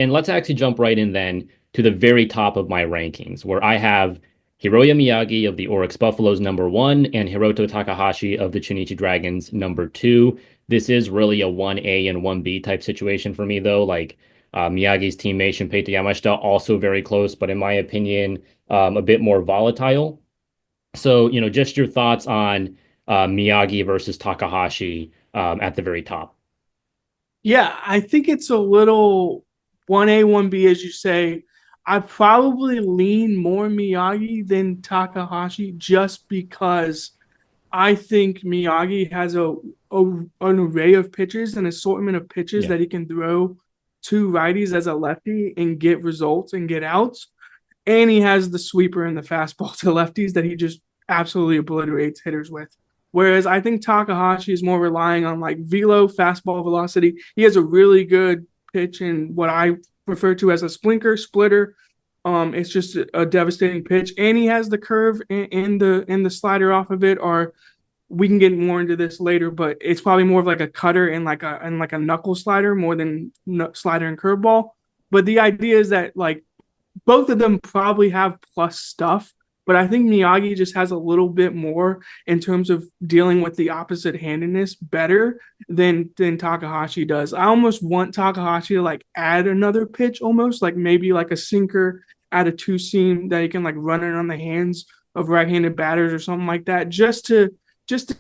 And let's actually jump right in then to the very top of my rankings, where I have Hiroya Miyagi of the Orix Buffaloes number one and Hiroto Takahashi of the Chunichi Dragons number two. This is really a 1A and 1B type situation for me, though. Like Miyagi's teammate Shinpei Yamashita, also very close, but in my opinion, a bit more volatile. So, just your thoughts on Miyagi versus Takahashi at the very top. Yeah, I think it's a little 1A, 1B, as you say. I probably lean more Miyagi than Takahashi just because I think Miyagi has an array of pitches, an assortment of pitches Yeah. that he can throw to righties as a lefty and get results and get outs. And he has the sweeper and the fastball to lefties that he just absolutely obliterates hitters with. Whereas I think Takahashi is more relying on like velo, fastball velocity. He has a really good pitch in what I refer to as a splitter. It's just a devastating pitch, and he has the curve and the slider off of it. Or we can get more into this later, but it's probably more of like a cutter and like a knuckle slider more than slider and curveball. But the idea is that like both of them probably have plus stuff, but I think Miyagi just has a little bit more in terms of dealing with the opposite handedness better than Takahashi does. I almost want Takahashi to like add another pitch, almost like maybe like a sinker, add a two seam that he can like run it on the hands of right-handed batters or something like that, just to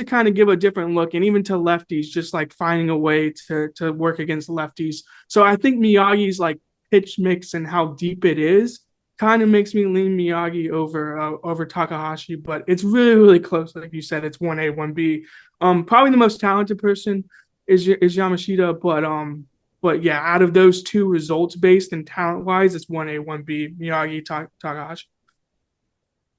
kind of give a different look, and even to lefties, just like finding a way to work against lefties. So I think Miyagi's like pitch mix and how deep it is kind of makes me lean Miyagi over Takahashi, but it's really close. Like you said, it's 1A, 1B. Probably the most talented person is Yamashita, but yeah, out of those two, results based and talent wise, it's 1A, 1B, Miyagi, Takahashi.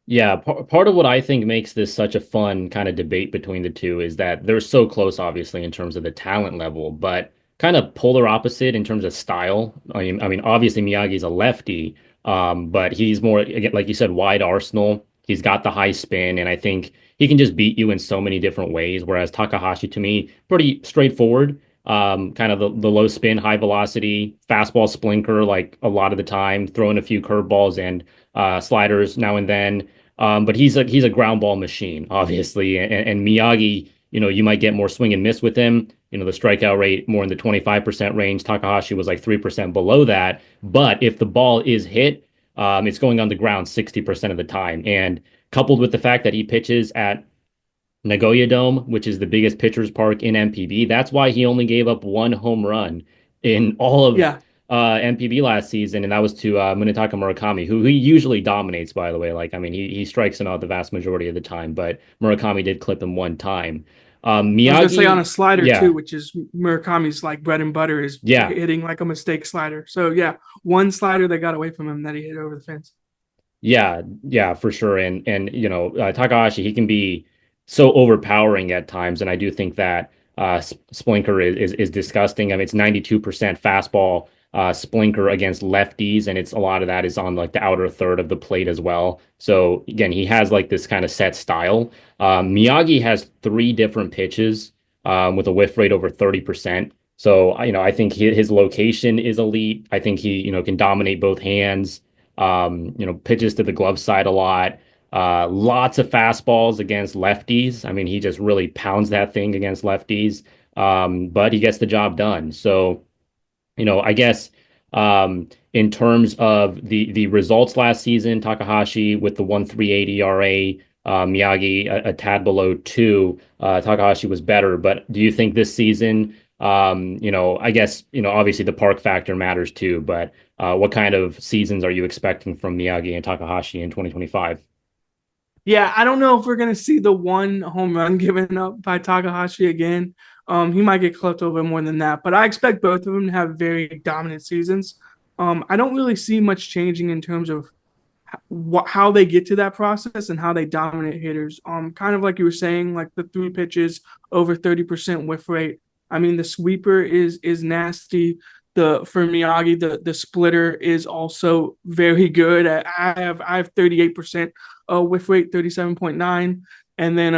Yeah, part of what I think makes this such a fun kind of debate between the two is that they're so close, obviously, in terms of the talent level, but kind of polar opposite in terms of style. I mean, obviously Miyagi's a lefty, but he's more, again, like you said, wide arsenal. He's got the high spin, and I think he can just beat you in so many different ways. Whereas Takahashi, to me, pretty straightforward. Kind of the low spin, high velocity, fastball splinker, like a lot of the time, throwing a few curveballs and sliders now and then. But he's a ground ball machine, obviously, and Miyagi, you might get more swing and miss with him. The strikeout rate more in the 25% range. Takahashi was like 3% below that. But if the ball is hit, it's going on the ground 60% of the time. And coupled with the fact that he pitches at Nagoya Dome, which is the biggest pitcher's park in NPB. That's why he only gave up one home run in all of Yeah, NPB last season, and that was to Munetaka Murakami, who he usually dominates, by the way. Like, I mean, he strikes him out the vast majority of the time, but Murakami did clip him one time. I was gonna say on a Miyagi, slider yeah, too, which is Murakami's like bread and butter is yeah, hitting like a mistake slider. So yeah, one slider that got away from him that he hit over the fence. yeah, for sure. And Takahashi, he can be so overpowering at times, and I do think that Splinker is disgusting. I mean, it's 92% fastball Splinker against lefties, and it's a lot of that is on like the outer third of the plate as well. So again, he has like this kind of set style. Miyagi has three different pitches with a whiff rate over 30%. So I think his location is elite. I think he can dominate both hands. Pitches to the glove side a lot. Lots of fastballs against lefties. I mean, he just really pounds that thing against lefties. But he gets the job done. So, I guess in terms of the results last season, Takahashi with the 1.38 ERA, Miyagi a tad below two. Takahashi was better, but do you think this season, I guess, obviously the park factor matters too, but what kind of seasons are you expecting from Miyagi and Takahashi in 2025? Yeah, I don't know if we're gonna see the one home run given up by Takahashi again. He might get clipped a little bit more than that, but I expect both of them to have very dominant seasons. I don't really see much changing in terms of how they get to that process and how they dominate hitters. Kind of like you were saying, like the three pitches over 30% whiff rate. I mean, the sweeper is nasty. The for Miyagi, the splitter is also very good. I have 38% whiff rate, 37.9. And then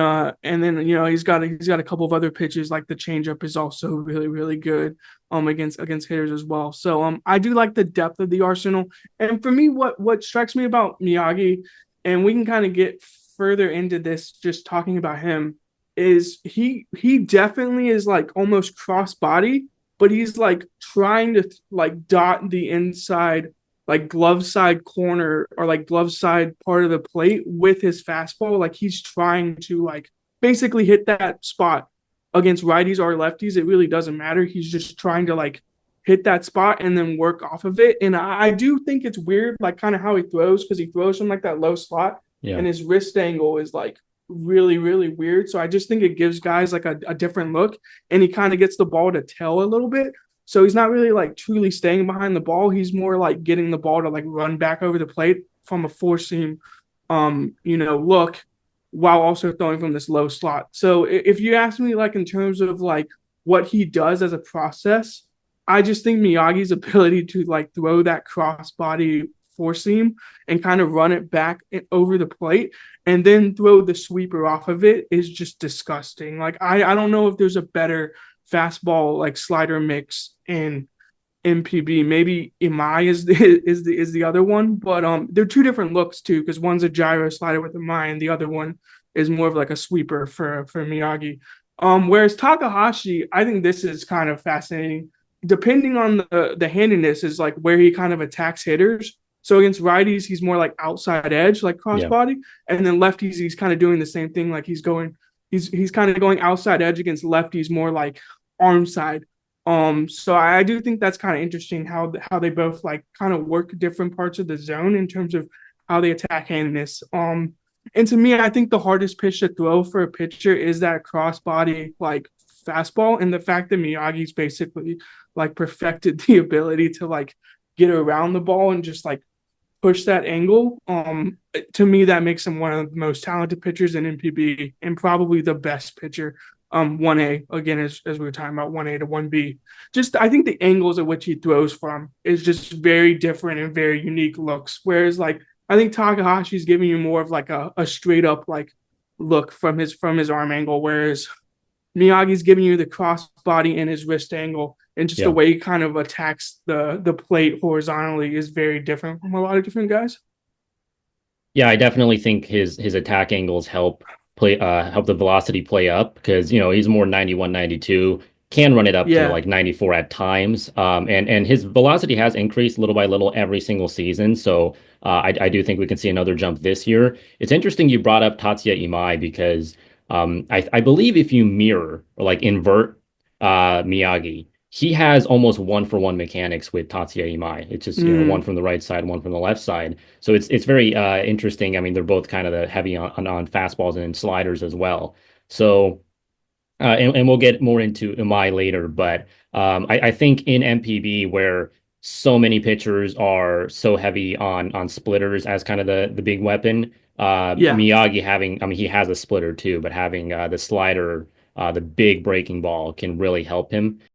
he's got a couple of other pitches like the changeup is also really really good against hitters as well. So I do like the depth of the arsenal. And for me, what strikes me about Miyagi, and we can kind of get further into this just talking about him, is he definitely is like almost cross body, but he's like trying to like dot the inside like glove side corner or like glove side part of the plate with his fastball. Like he's trying to like basically hit that spot against righties or lefties. It really doesn't matter. He's just trying to like hit that spot and then work off of it. And I do think it's weird, like kind of how he throws, because he throws from like that low slot Yeah. and his wrist angle is like really, really weird. So I just think it gives guys like a different look, and he kind of gets the ball to tell a little bit. So he's not really like truly staying behind the ball. He's more like getting the ball to like run back over the plate from a four seam, look, while also throwing from this low slot. So if you ask me, like in terms of like what he does as a process, I just think Miyagi's ability to like throw that cross body four seam and kind of run it back over the plate and then throw the sweeper off of it is just disgusting. Like I don't know if there's a better fastball like slider mix in NPB. Maybe Imai is the other one, but they're two different looks too, because one's a gyro slider with Imai and the other one is more of like a sweeper for Miyagi. Whereas Takahashi, I think this is kind of fascinating. Depending on the handiness is like where he kind of attacks hitters. So against righties, he's more like outside edge, like Yeah. crossbody, and then lefties, he's kind of doing the same thing. Like he's kind of going outside edge against lefties, more like arm side. So I do think that's kind of interesting how they both like kind of work different parts of the zone in terms of how they attack handiness. And to me, I think the hardest pitch to throw for a pitcher is that crossbody like fastball, and the fact that Miyagi's basically like perfected the ability to like get around the ball and just like push that angle. To me, that makes him one of the most talented pitchers in NPB and probably the best pitcher. 1A again, as we were talking about 1A to 1B. Just I think the angles at which he throws from is just very different and very unique looks. Whereas like I think Takahashi's giving you more of like a straight up like look from his arm angle, whereas Miyagi's giving you the cross body and his wrist angle, and just the Yeah. way he kind of attacks the plate horizontally is very different from a lot of different guys. Yeah, I definitely think his attack angles help the velocity play up because he's more 91, 92, can run it up to Yeah, like 94 at times. And his velocity has increased little by little every single season. So I do think we can see another jump this year. It's interesting you brought up Tatsuya Imai because I believe if you mirror or like invert Miyagi, he has almost one for one mechanics with Tatsuya Imai. It's just, one mm, from the right side, one from the left side. So it's very interesting. I mean, they're both kind of the heavy on fastballs and sliders as well. So and we'll get more into Umai later, but I think in MPB where so many pitchers are so heavy on splitters as kind of the big weapon, yeah. Miyagi having, I mean, he has a splitter too, but having the slider, the big breaking ball can really help him.